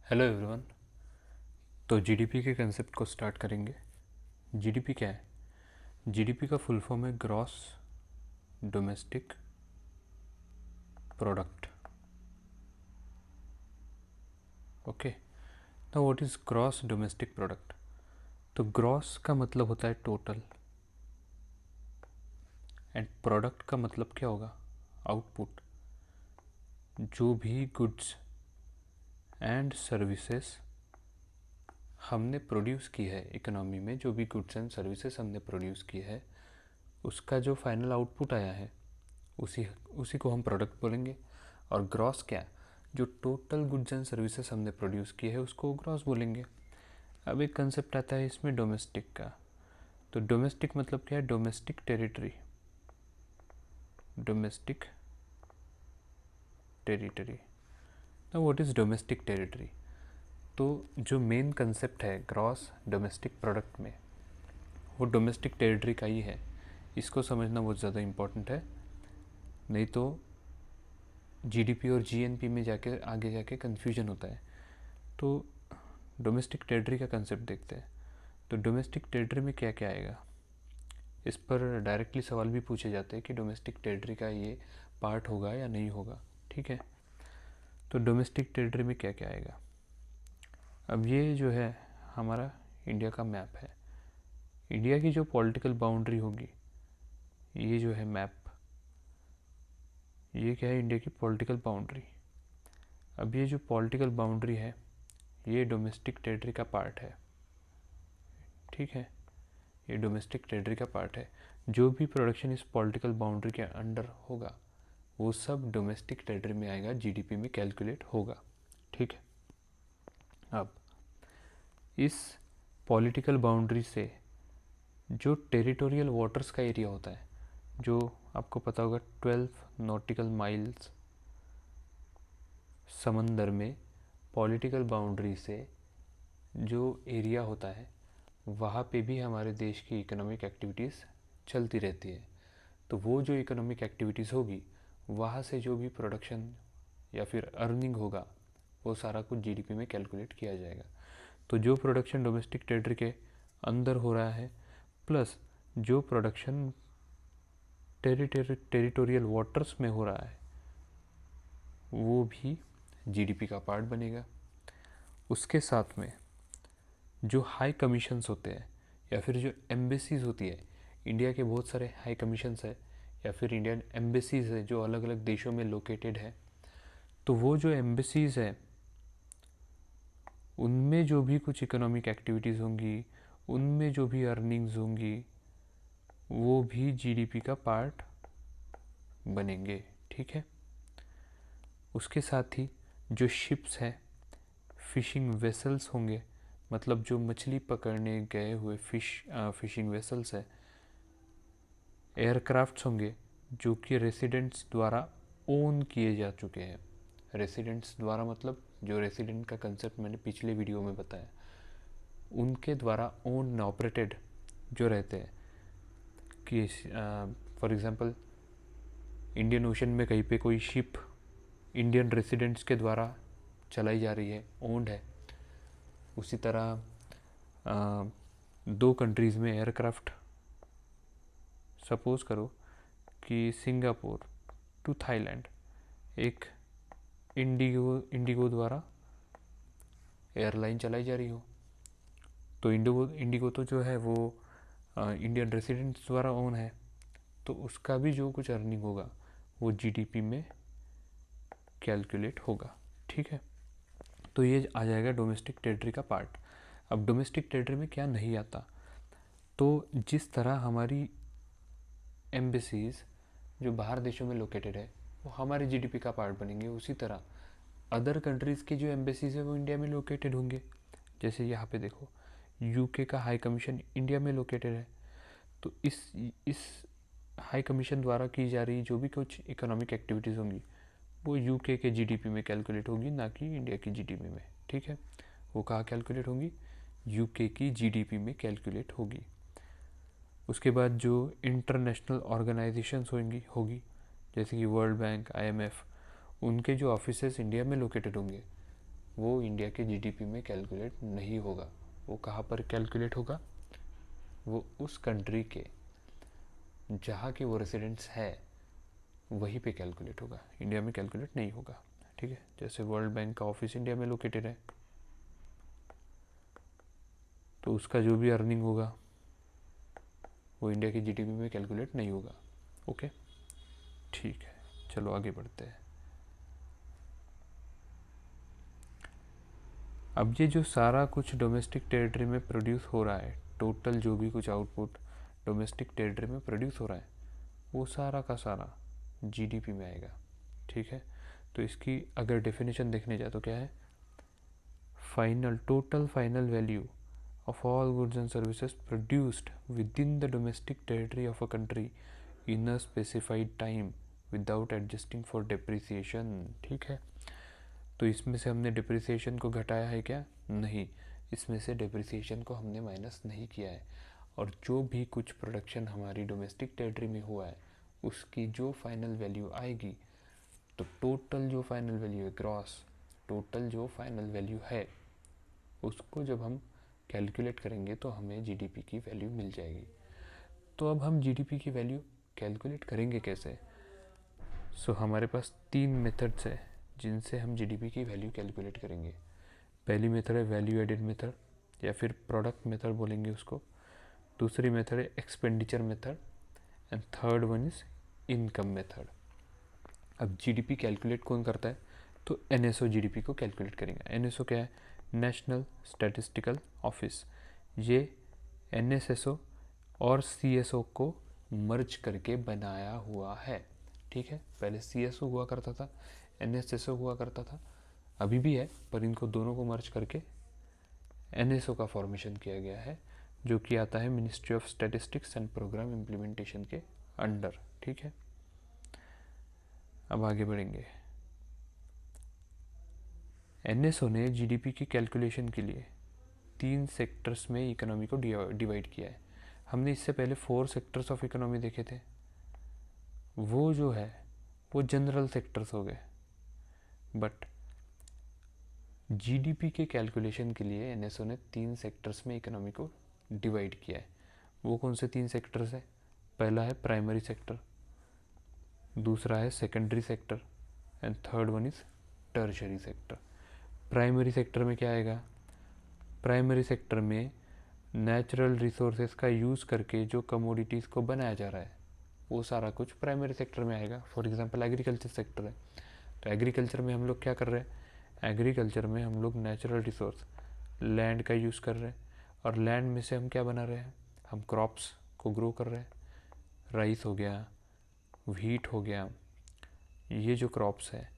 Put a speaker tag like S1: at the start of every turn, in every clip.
S1: Hello everyone. तो GDP के concept को स्टार्ट करेंगे। जीडीपी क्या है? जीडीपी का फुल फॉर्म है ग्रॉस डोमेस्टिक प्रोडक्ट। ओके, तो what is gross domestic product? तो ग्रॉस का मतलब होता है टोटल, एंड प्रोडक्ट का मतलब क्या होगा? आउटपुट। जो भी गुड्स एंड सर्विसेज हमने प्रोड्यूस की है इकोनॉमी में, जो भी गुड्स एंड सर्विसेज हमने प्रोड्यूस की है, उसका जो फाइनल आउटपुट आया है उसी उसी को हम प्रोडक्ट बोलेंगे। और ग्रॉस क्या? जो टोटल गुड्स एंड सर्विसेज हमने प्रोड्यूस की है उसको ग्रॉस बोलेंगे। अब एक कंसेप्ट आता है इसमें डोमेस्टिक का। तो डोमेस्टिक मतलब क्या है? Domestic territory. Domestic territory. तो व्हाट इज़ डोमेस्टिक टेरिटरी? तो जो मेन कंसेप्ट है ग्रॉस डोमेस्टिक प्रोडक्ट में, वो डोमेस्टिक टेरिटरी का ही है। इसको समझना बहुत ज़्यादा इम्पोर्टेंट है, नहीं तो जीडीपी और जीएनपी में जाके आगे जाके कन्फ्यूजन होता है। तो डोमेस्टिक टेरिटरी का कंसेप्ट देखते हैं। तो डोमेस्टिक टेरिटरी में क्या क्या आएगा? इस पर डायरेक्टली सवाल भी पूछे जाते हैं कि डोमेस्टिक टेरिटरी का ये पार्ट होगा या नहीं होगा। ठीक है, तो डोमेस्टिक टेरिटरी में क्या क्या आएगा? अब ये जो है हमारा इंडिया का मैप है। इंडिया की जो पॉलिटिकल बाउंड्री होगी, ये जो है मैप, ये क्या है? इंडिया की पॉलिटिकल बाउंड्री। अब ये जो पॉलिटिकल बाउंड्री है ये डोमेस्टिक टेरिटरी का पार्ट है। ठीक है, ये डोमेस्टिक टेरिटरी का पार्ट है। जो भी प्रोडक्शन इस पॉलिटिकल बाउंड्री के अंडर होगा वो सब डोमेस्टिक टेरिटरी में आएगा, जीडीपी में कैलकुलेट होगा। ठीक है, अब इस पॉलिटिकल बाउंड्री से जो टेरिटोरियल वाटर्स का एरिया होता है, जो आपको पता होगा 12 नॉटिकल माइल्स समंदर में पॉलिटिकल बाउंड्री से जो एरिया होता है वहाँ पे भी हमारे देश की इकोनॉमिक एक्टिविटीज़ चलती रहती है। तो वो जो इकोनॉमिक एक्टिविटीज़ होगी वहाँ से जो भी प्रोडक्शन या फिर अर्निंग होगा वो सारा कुछ जीडीपी में कैलकुलेट किया जाएगा। तो जो प्रोडक्शन डोमेस्टिक टेरिटरी के अंदर हो रहा है प्लस जो प्रोडक्शन टेरिटोरियल वाटर्स में हो रहा है वो भी जीडीपी का पार्ट बनेगा। उसके साथ में जो हाई कमीशंस होते हैं या फिर जो एम्बेसीज़ होती है, इंडिया के बहुत सारे हाई कमीशंस है या फिर इंडियन एम्बेसीज़ है जो अलग अलग देशों में लोकेटेड है। तो वो जो एम्बेसीज़ है उनमें जो भी कुछ इकोनॉमिक एक्टिविटीज़ होंगी, उनमें जो भी अर्निंग्स होंगी वो भी जीडीपी का पार्ट बनेंगे। ठीक है, उसके साथ ही जो शिप्स हैं, फिशिंग वेसल्स होंगे, मतलब जो मछली पकड़ने गए हुए फिशिंग वेसल्स है, एयरक्राफ्ट्स होंगे जो कि रेसिडेंट्स द्वारा ओन किए जा चुके हैं। रेसिडेंट्स द्वारा मतलब जो रेसिडेंट का कंसेप्ट मैंने पिछले वीडियो में बताया, उनके द्वारा ओन ऑपरेटेड जो रहते हैं कि फॉर एग्ज़ाम्पल इंडियन ओशन में कहीं पे कोई शिप इंडियन रेसिडेंट्स के द्वारा चलाई जा रही है, ओन्ड है। उसी तरह दो कंट्रीज़ में एयरक्राफ्ट, सपोज़ करो कि सिंगापुर टू थाईलैंड एक इंडिगो द्वारा एयरलाइन चलाई जा रही हो, तो इंडिगो तो जो है वो इंडियन रेसिडेंट्स द्वारा ओन है, तो उसका भी जो कुछ अर्निंग होगा वो जीडीपी में कैलकुलेट होगा। ठीक है, तो ये आ जाएगा डोमेस्टिक टेरिटरी का पार्ट। अब डोमेस्टिक टेरिटरी में क्या नहीं आता? तो जिस तरह हमारी एम्बेसीज़ जो बाहर देशों में लोकेटेड है वो हमारे जीडीपी का पार्ट बनेंगे, उसी तरह अदर कंट्रीज़ की जो एम्बेसीज़ है वो इंडिया में लोकेटेड होंगे। जैसे यहाँ पे देखो यूके का हाई कमीशन इंडिया में लोकेटेड है, तो इस हाई कमीशन द्वारा की जा रही जो भी कुछ इकोनॉमिक एक्टिविटीज़ होंगी वो यूके के जीडीपी में कैलकुलेट होगी, ना कि इंडिया की जीडीपी में। ठीक है, वो कहाँ कैलकुलेट होंगी? यूके की जीडीपी में कैलकुलेट होगी। उसके बाद जो इंटरनेशनल ऑर्गेनाइजेशंस होगी जैसे कि वर्ल्ड बैंक, आईएमएफ, उनके जो ऑफिसेस इंडिया में लोकेटेड होंगे वो इंडिया के जीडीपी में कैलकुलेट नहीं होगा। वो कहाँ पर कैलकुलेट होगा? वो उस कंट्री के जहाँ के वो रेसिडेंट्स है वहीं पे कैलकुलेट होगा, इंडिया में कैलकुलेट नहीं होगा। ठीक है, जैसे वर्ल्ड बैंक का ऑफिस इंडिया में लोकेटेड है, तो उसका जो भी अर्निंग होगा वो इंडिया की जीडीपी में कैलकुलेट नहीं होगा। ओके, ठीक है, चलो आगे बढ़ते हैं। अब ये जो सारा कुछ डोमेस्टिक टेरिटरी में प्रोड्यूस हो रहा है, टोटल जो भी कुछ आउटपुट डोमेस्टिक टेरिटरी में प्रोड्यूस हो रहा है, वो सारा का सारा जीडीपी में आएगा। ठीक है, तो इसकी अगर डेफिनेशन देखने जाए तो क्या है? Total final value of all goods and services produced within the domestic territory of a country in a specified time without adjusting for depreciation। ठीक है, तो इसमें से हमने डिप्रिसिएशन को घटाया है क्या? नहीं, इसमें से डिप्रिसिएशन को हमने माइनस नहीं किया है। और जो भी कुछ प्रोडक्शन हमारी डोमेस्टिक टेरिटरी में हुआ है उसकी जो फाइनल वैल्यू आएगी, तो टोटल जो फाइनल वैल्यू है, ग्रॉस टोटल जो फाइनल वैल्यू है, उसको जब हम कैलकुलेट करेंगे तो हमें जीडीपी की वैल्यू मिल जाएगी। तो अब हम जीडीपी की वैल्यू कैलकुलेट करेंगे कैसे? हमारे पास 3 मेथड्स है जिनसे हम जीडीपी की वैल्यू कैलकुलेट करेंगे। पहली मेथड है वैल्यू एडेड मेथड या फिर प्रोडक्ट मेथड बोलेंगे उसको। दूसरी मेथड है expenditure method and third one is income method. अब जीडीपी कैलकुलेट कौन करता है? तो एनएसओ जीडीपी को कैलकुलेट करेंगे। एनएसओ क्या है? National statistical office. ये एनएसएसओ और सीएसओ को मर्ज करके बनाया हुआ है। ठीक है, पहले सीएसओ हुआ करता था, एनएसएसओ हुआ करता था, अभी भी है, पर इनको दोनों को मर्ज करके एनएसओ का फॉर्मेशन किया गया है, जो कि आता है ministry of statistics and programme implementation के अंडर। ठीक है, अब आगे बढ़ेंगे। एनएसओ ने जीडीपी की कैलकुलेशन के लिए 3 सेक्टर्स में इकोनॉमी को डिवाइड किया है। हमने इससे पहले 4 सेक्टर्स ऑफ इकोनॉमी देखे थे, वो जो है वो जनरल सेक्टर्स हो गए। बट जीडीपी के कैलकुलेशन के लिए एनएसओ ने 3 सेक्टर्स में इकोनॉमी को डिवाइड किया है। वो कौन से 3 सेक्टर्स है? पहला है प्राइमरी सेक्टर, दूसरा है secondary sector and third one is tertiary sector. Primary sector में क्या आएगा? प्राइमरी सेक्टर में नेचुरल रिसोर्सेज का यूज़ करके जो कमोडिटीज़ को बनाया जा रहा है वो सारा कुछ प्राइमरी सेक्टर में आएगा। फॉर एग्जांपल एग्रीकल्चर सेक्टर है, तो एग्रीकल्चर में हम लोग क्या कर रहे हैं? एग्रीकल्चर में हम लोग नेचुरल रिसोर्स लैंड का यूज़ कर रहे हैं, और लैंड में से हम क्या बना रहे हैं? हम क्रॉप्स को ग्रो कर रहे हैं। राइस हो गया, व्हीट हो गया, ये जो क्रॉप्स है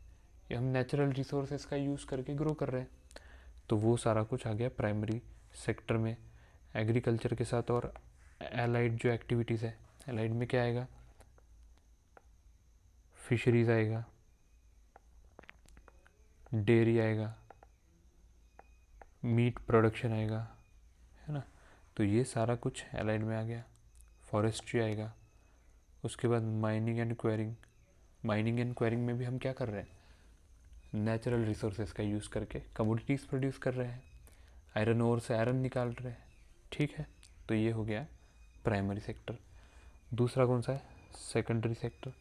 S1: ये हम नेचुरल रिसोर्सेज का यूज़ करके ग्रो कर रहे हैं। तो वो सारा कुछ आ गया प्राइमरी सेक्टर में एग्रीकल्चर के साथ। और एलाइड जो एक्टिविटीज़ है, एलाइड में क्या आएगा? फिशरीज आएगा, डेयरी आएगा, मीट प्रोडक्शन आएगा, है ना? तो ये सारा कुछ एलाइड में आ गया। फॉरेस्ट्री आएगा, उसके बाद mining and quarrying. Mining and quarrying में भी हम क्या कर रहे हैं? नेचुरल रिसोर्सेज का यूज़ करके कमोडिटीज़ प्रोड्यूस कर रहे हैं, आयरन ओर से आयरन निकाल रहे हैं। ठीक है, तो ये हो गया प्राइमरी सेक्टर। दूसरा कौन सा है? Secondary sector.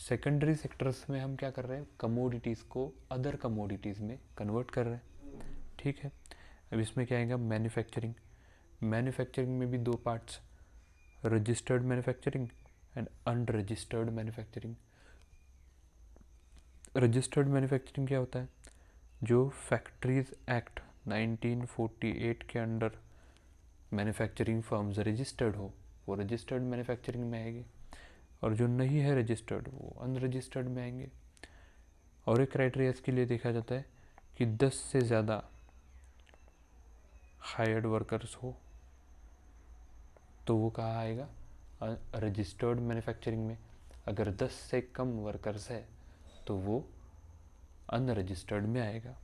S1: सेकेंडरी सेक्टर्स में हम क्या कर रहे हैं? कमोडिटीज़ को अदर कमोडिटीज़ में कन्वर्ट कर रहे हैं। ठीक है, अब इसमें क्या आएगा? मैन्युफैक्चरिंग। मैन्युफैक्चरिंग में भी 2 parts, registered manufacturing and unregistered manufacturing. Registered manufacturing क्या होता है? जो फैक्ट्रीज एक्ट 1948 के अंडर मैन्युफैक्चरिंग फर्म्स रजिस्टर्ड हो, वो रजिस्टर्ड मैन्युफैक्चरिंग में आएगी, और जो नहीं है रजिस्टर्ड वो अनरजिस्टर्ड में आएंगे। और एक क्राइटेरिया इसके लिए देखा जाता है कि 10 से ज़्यादा हायर्ड वर्कर्स हो, तो वो कहाँ आएगा? रजिस्टर्ड मैन्युफैक्चरिंग में। अगर 10 से कम वर्कर्स है तो वो अनरजिस्टर्ड में आएगा।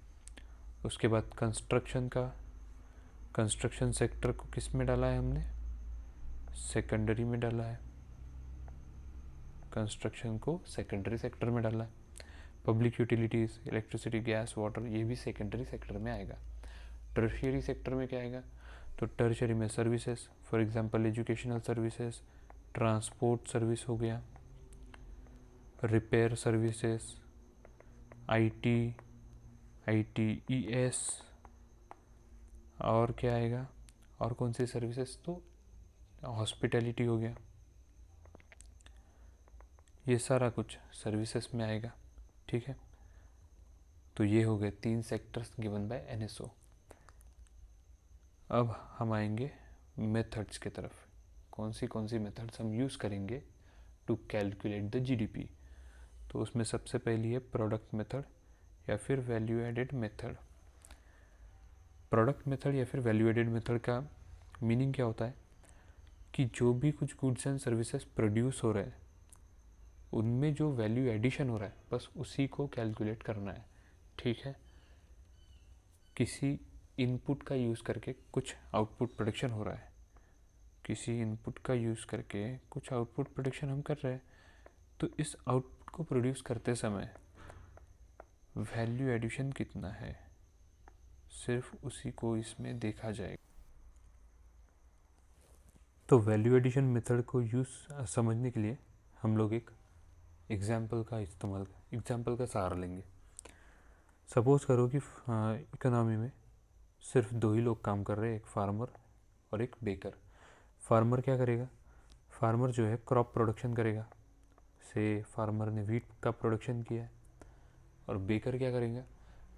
S1: उसके बाद कंस्ट्रक्शन सेक्टर को किस में डाला है हमने? सेकेंडरी में डाला है। कंस्ट्रक्शन को सेकेंडरी सेक्टर में डाला है। Public utilities, electricity, gas, water, ये भी सेकेंडरी सेक्टर में आएगा। टर्शियरी सेक्टर में क्या आएगा? तो टर्शियरी में services, for example educational services, transport service हो गया, रिपेयर सर्विसेज, आईटी, आईटीईएस, और क्या आएगा, और कौन सी सर्विसेज? तो हॉस्पिटैलिटी हो गया, ये सारा कुछ सर्विसेज में आएगा। ठीक है, तो ये हो गए 3 सेक्टर्स गिवन बाय एनएसओ। अब हम आएंगे मेथड्स की तरफ। कौन सी मेथड्स हम यूज़ करेंगे टू कैलकुलेट द जीडीपी? तो उसमें सबसे पहली है प्रोडक्ट मेथड या फिर value added method. Product method या फिर वैल्यू एडेड मेथड का मीनिंग क्या होता है कि जो भी कुछ गुड्स एंड सर्विसेज प्रोड्यूस हो रहे हैं उनमें जो वैल्यू एडिशन हो रहा है बस उसी को कैलकुलेट करना है। ठीक है, किसी इनपुट का यूज़ करके कुछ आउटपुट प्रोडक्शन हो रहा है, किसी इनपुट का यूज़ करके कुछ आउटपुट प्रोडक्शन हम कर रहे हैं, तो इस आउटपुट को प्रोड्यूस करते समय वैल्यू एडिशन कितना है सिर्फ उसी को इसमें देखा जाएगा। तो वैल्यू एडिशन मेथड को समझने के लिए हम लोग एक एग्जाम्पल का सहारा लेंगे। सपोज़ करो कि इकोनॉमी में सिर्फ 2 ही लोग काम कर रहे हैं, एक फार्मर और एक बेकर। फार्मर क्या करेगा? फार्मर जो है क्रॉप प्रोडक्शन करेगा, से फार्मर ने वीट का प्रोडक्शन किया है। और बेकर क्या करेगा?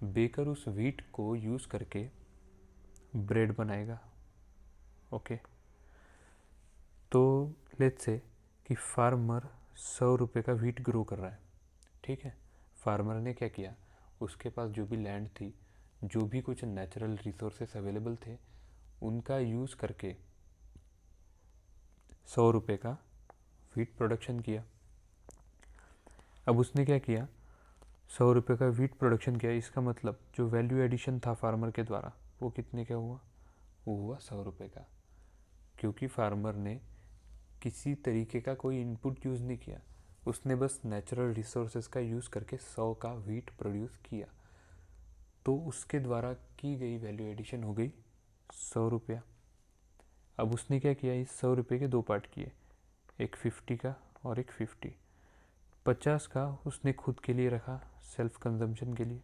S1: बेकर उस वीट को यूज़ करके ब्रेड बनाएगा। ओके, तो लेट्स से कि फार्मर 100 रुपये का वीट ग्रो कर रहा है। ठीक है, फार्मर ने क्या किया, उसके पास जो भी लैंड थी, जो भी कुछ नेचुरल रिसोर्सेस अवेलेबल थे, उनका यूज़ करके 100 रुपये का वीट प्रोडक्शन किया। अब उसने क्या किया, 100 रुपये का वीट प्रोडक्शन किया, इसका मतलब जो वैल्यू एडिशन था फार्मर के द्वारा वो कितने का हुआ? वो हुआ 100 रुपये का, क्योंकि फार्मर ने किसी तरीके का कोई इनपुट यूज़ नहीं किया, उसने बस नेचुरल रिसोर्सेज का यूज़ करके 100 का वीट प्रोड्यूस किया, तो उसके द्वारा की गई वैल्यू एडिशन हो गई 100 रुपया। अब उसने क्या किया, इस 100 रुपये के 2 पार्ट किए, एक 50 का और एक 50 का उसने खुद के लिए रखा, सेल्फ कंजम्पशन के लिए,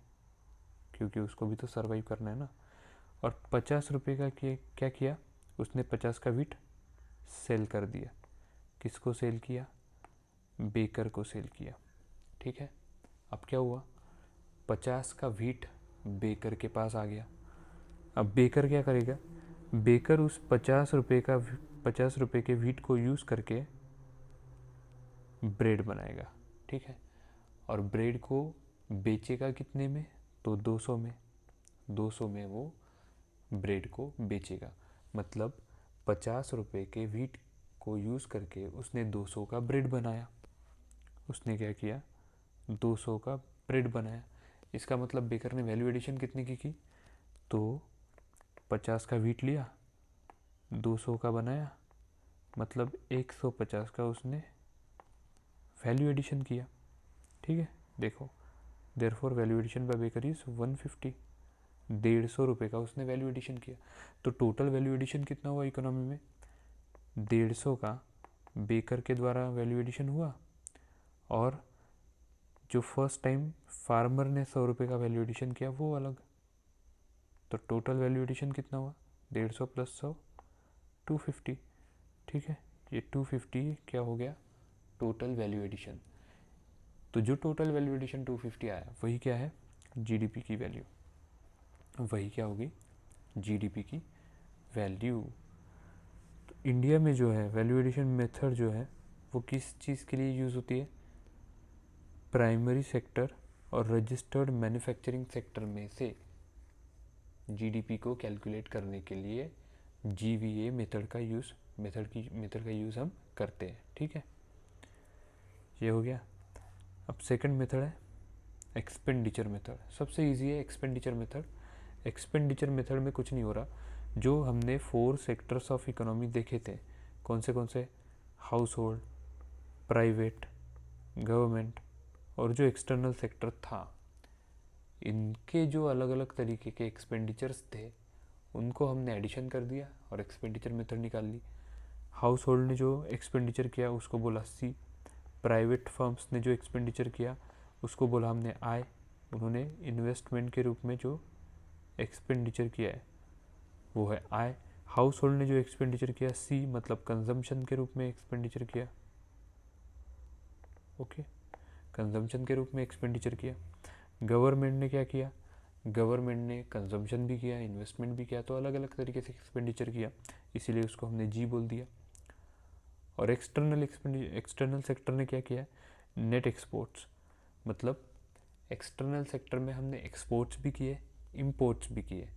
S1: क्योंकि उसको भी तो सर्वाइव करना है ना। और 50 रुपये का क्या किया, उसने 50 का वीट सेल कर दिया। किसको सेल किया? बेकर को सेल किया। ठीक है, अब क्या हुआ, 50 का वीट बेकर के पास आ गया। अब बेकर क्या करेगा, बेकर उस 50 रुपये के वीट को यूज़ करके ब्रेड बनाएगा। ठीक है, और ब्रेड को बेचेगा कितने में? तो 200 में। 200 में वो ब्रेड को बेचेगा, मतलब 50 रुपये के वीट को यूज़ करके उसने 200 का ब्रेड बनाया। उसने क्या किया, 200 का ब्रेड बनाया। इसका मतलब बेकर ने वैल्यू एडिशन कितने की? तो 50 का वीट लिया, 200 का बनाया, मतलब 150 का उसने वैल्यू एडिशन किया। ठीक है, देखो, therefore value addition by baker is 150। 150 रुपये का उसने वैल्यू एडिशन किया, तो टोटल वैल्यू एडिशन कितना हुआ इकोनॉमी में? 150 का बेकर के द्वारा वैल्यू एडिशन हुआ, और जो फर्स्ट टाइम फार्मर ने 100 रुपये का वैल्यू एडिशन किया वो अलग। तो टोटल वैल्यू एडिशन कितना हुआ? 150 प्लस 100, 250। ठीक है, ये 250 क्या हो गया, टोटल वैल्यू एडिशन। तो जो टोटल वैल्यू एडिशन 250 आया वही क्या है, जीडीपी की वैल्यू। वही क्या होगी, जीडीपी की वैल्यू। तो इंडिया में जो है वैल्यू एडिशन मेथड जो है वो किस चीज़ के लिए यूज़ होती है? प्राइमरी सेक्टर और रजिस्टर्ड मैन्युफैक्चरिंग सेक्टर में से जीडीपी को कैलकुलेट करने के लिए जीवीए मेथड का यूज़ हम करते हैं। ठीक है, ये हो गया। अब सेकंड मेथड है एक्सपेंडिचर मेथड। सबसे इजी है एक्सपेंडिचर मेथड। एक्सपेंडिचर मेथड में कुछ नहीं हो रहा, जो हमने 4 सेक्टर्स ऑफ इकोनॉमी देखे थे, कौन से? हाउस होल्ड, प्राइवेट, गवर्नमेंट और जो एक्सटर्नल सेक्टर था, इनके जो अलग अलग तरीके के एक्सपेंडिचर्स थे उनको हमने एडिशन कर दिया और एक्सपेंडिचर मेथड निकाल ली। हाउस होल्ड ने जो एक्सपेंडिचर किया उसको बोला सी, प्राइवेट फर्म्स ने जो एक्सपेंडिचर किया उसको बोला हमने आई, उन्होंने इन्वेस्टमेंट के रूप में जो एक्सपेंडिचर किया है वो है आई। हाउस होल्ड ने जो एक्सपेंडिचर किया सी, मतलब कंजम्पशन के रूप में एक्सपेंडिचर किया, ओके, कंजम्पशन के रूप में एक्सपेंडिचर किया। गवर्नमेंट ने क्या किया, गवर्नमेंट ने कंजम्पशन भी किया, इन्वेस्टमेंट भी किया, तो अलग अलग तरीके से एक्सपेंडिचर किया, इसीलिए उसको हमने जी बोल दिया। और एक्सटर्नल सेक्टर ने क्या किया, नेट एक्सपोर्ट्स, मतलब एक्सटर्नल सेक्टर में हमने एक्सपोर्ट्स भी किए, इंपोर्ट्स भी किए।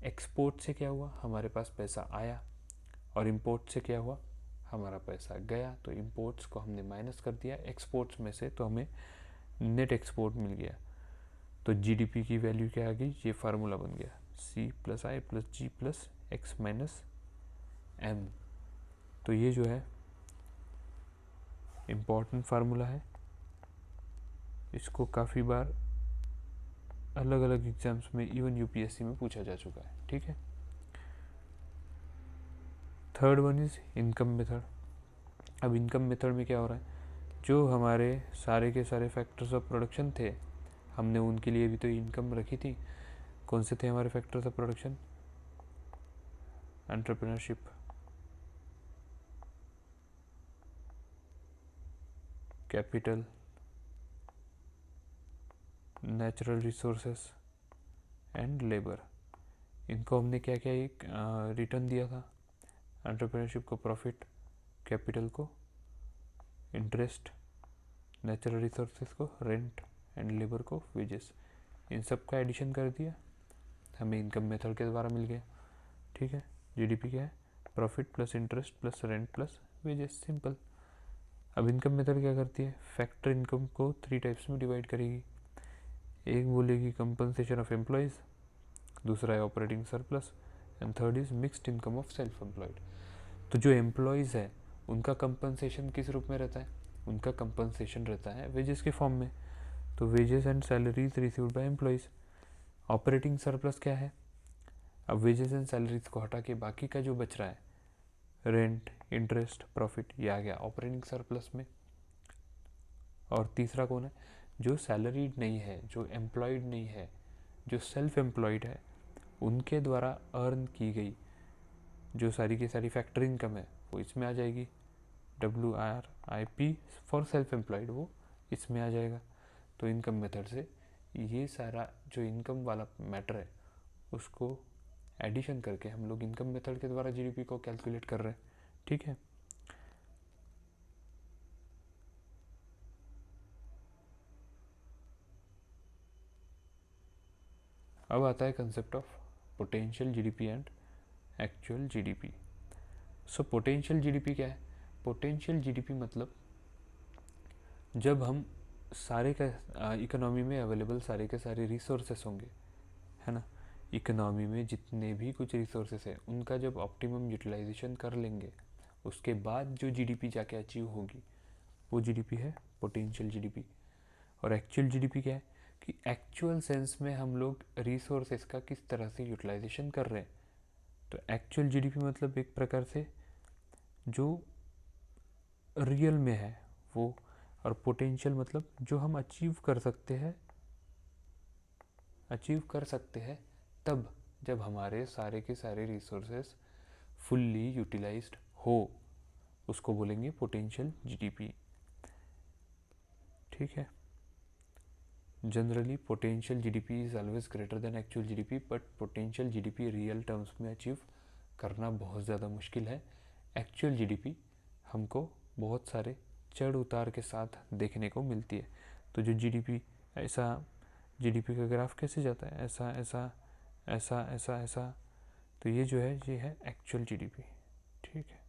S1: एक्सपोर्ट से क्या हुआ, हमारे पास पैसा आया, और इंपोर्ट से क्या हुआ, हमारा पैसा गया। तो इंपोर्ट्स को हमने माइनस कर दिया एक्सपोर्ट्स में से, तो हमें नेट एक्सपोर्ट मिल गया। तो जीडीपी की वैल्यू क्या आ गई, ये फार्मूला बन गया सी प्लस आई प्लस जी प्लस एक्स माइनस एम। तो ये जो है इम्पॉर्टेंट फार्मूला है, इसको काफ़ी बार अलग अलग एग्जाम्स में इवन यूपीएससी में पूछा जा चुका है, ठीक है। Third one is income method. अब इनकम मेथड में क्या हो रहा है, जो हमारे सारे के सारे फैक्टर्स ऑफ प्रोडक्शन थे, हमने उनके लिए भी तो इनकम रखी थी। कौन से थे हमारे factors of production, entrepreneurship, capital, natural resources and labour. इनको हमने क्या क्या एक रिटर्न दिया था, एंटरप्रेन्योरशिप को प्रॉफिट, कैपिटल को इंटरेस्ट, नेचुरल रिसोर्सेज को रेंट एंड लेबर को वेजेस। इन सब का एडिशन कर दिया, हमें इनकम मेथड के द्वारा मिल गया, ठीक है। जीडीपी क्या है, profit plus interest plus rent plus wages, simple. अब इनकम मेथड क्या करती है, फैक्टर इनकम को 3 टाइप्स में डिवाइड करेगी। एक बोलेगी कंपनसेशन ऑफ एम्प्लॉयज़, दूसरा है operating surplus, and third is mixed income of self employed. तो जो एम्प्लॉयज़ है उनका कंपनसेशन किस रूप में रहता है, उनका कंपनसेशन रहता है वेजेस के फॉर्म में, तो wages and salaries received by employees. Operating surplus क्या है, अब वेजेस एंड सैलरीज को हटा के बाकी का जो बच रहा है, रेंट, इंटरेस्ट, प्रॉफिट, ये आ गया ऑपरेटिंग सरप्लस में। और तीसरा कौन है, जो सैलरीड नहीं है, जो एम्प्लॉयड नहीं है, जो सेल्फ एम्प्लॉयड है, उनके द्वारा अर्न की गई जो सारी की सारी फैक्टर इनकम है वो इसमें आ जाएगी। WRIP फॉर सेल्फ एम्प्लॉयड वो इसमें आ जाएगा। तो इनकम मेथड से ये सारा जो इनकम वाला मैटर है उसको एडिशन करके हम लोग इनकम मेथड के द्वारा जीडीपी को कैलकुलेट कर रहे हैं, ठीक है। अब आता है concept of potential GDP and actual GDP. So potential GDP क्या है, पोटेंशियल जीडीपी मतलब जब हम सारे का इकोनॉमी में अवेलेबल सारे के सारे रिसोर्सेस होंगे, है ना, इकोनॉमी में जितने भी कुछ रिसोर्सेस हैं उनका जब ऑप्टिमम यूटिलाइजेशन कर लेंगे उसके बाद जो जीडीपी जाके अचीव होगी वो जीडीपी है पोटेंशियल जीडीपी। और एक्चुअल जीडीपी क्या है कि एक्चुअल सेंस में हम लोग रिसोर्सेस का किस तरह से यूटिलाइजेशन कर रहे हैं। तो एक्चुअल जीडीपी मतलब एक प्रकार से जो रियल में है वो, और पोटेंशियल मतलब जो हम अचीव कर सकते हैं तब जब हमारे सारे के सारे रिसोर्सेस फुल्ली यूटिलाइज्ड हो, उसको बोलेंगे पोटेंशियल जीडीपी, ठीक है। Generally potential GDP is always greater than actual GDP, but potential GDP real terms में अचीव करना बहुत ज़्यादा मुश्किल है। एक्चुअल जीडीपी हमको बहुत सारे चढ़ उतार के साथ देखने को मिलती है। तो जो जीडीपी ऐसा, जीडीपी का ग्राफ कैसे जाता है, ऐसा ऐसा ऐसा ऐसा ऐसा, तो ये जो है ये है एक्चुअल जीडीपी, ठीक है,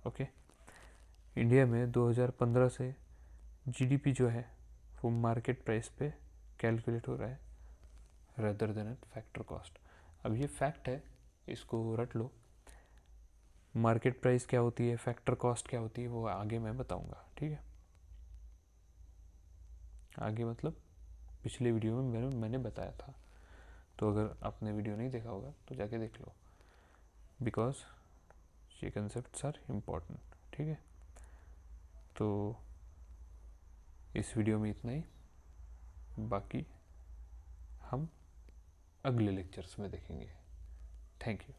S1: ओके। इंडिया में 2015 से जीडीपी जो है वो मार्केट प्राइस पे कैलकुलेट हो रहा है rather than eight factor cost. अब ये फैक्ट है, इसको रट लो। मार्केट प्राइस क्या होती है, फैक्टर कॉस्ट क्या होती है, वो आगे मैं बताऊंगा, ठीक है। आगे मतलब पिछले वीडियो में मैंने बताया था। तो अगर आपने वीडियो नहीं देखा होगा तो जाके देख लो, बिकॉज ये कंसेप्ट्स आर इम्पोर्टेंट। ठीक है, तो इस वीडियो में इतना ही, बाकी हम अगले लेक्चर्स में देखेंगे। Thank you.